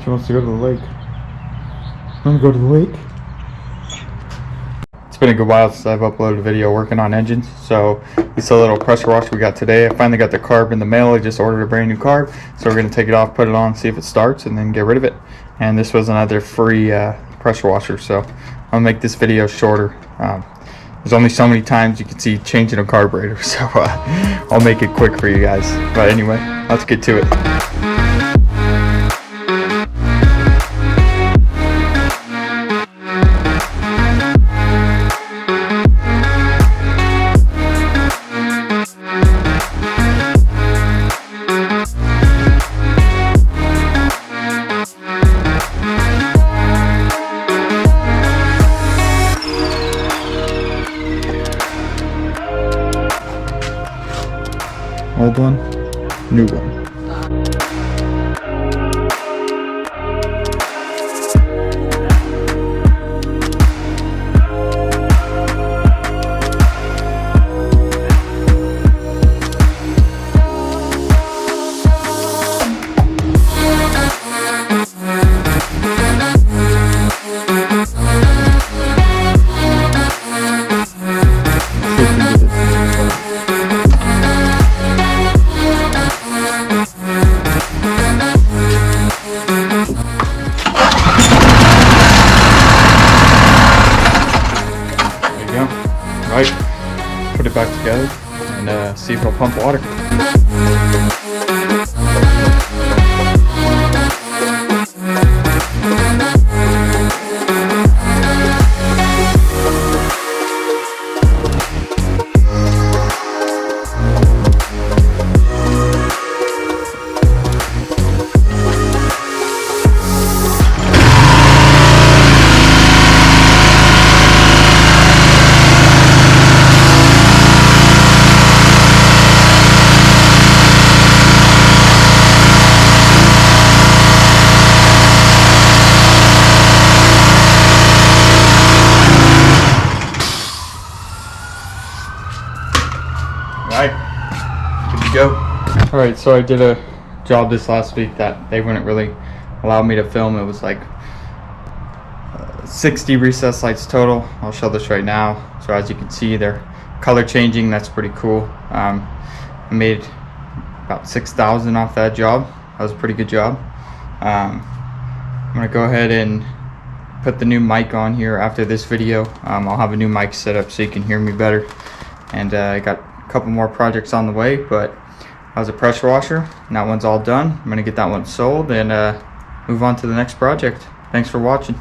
She wants to go to the lake. Want to go to the lake? It's been a good while since I've uploaded a video working on engines, so this is a little pressure washer we got today. I finally got the carb in the mail. I just ordered a brand new carb, so we're going to take it off, put it on, see if it starts, and then get rid of it. And this was another free pressure washer, so I'll make this video shorter. There's only so many times you can see changing a carburetor, so I'll make it quick for you guys. But anyway, let's get to it. Old one, new one. Right, put it back together and see if it'll pump water. Alright, good to go. Alright, so I did a job this last week that they wouldn't really allow me to film. It was like 60 recessed lights total. I'll show this right now. So as you can see, they're color changing. That's pretty cool. I made about 6,000 off that job. That was a pretty good job. I'm gonna go ahead and put the new mic on here after this video. I'll have a new mic set up so you can hear me better. And I got a couple more projects on the way, but that was a pressure washer, and that one's all done. I'm gonna get that one sold and move on to the next project. Thanks for watching.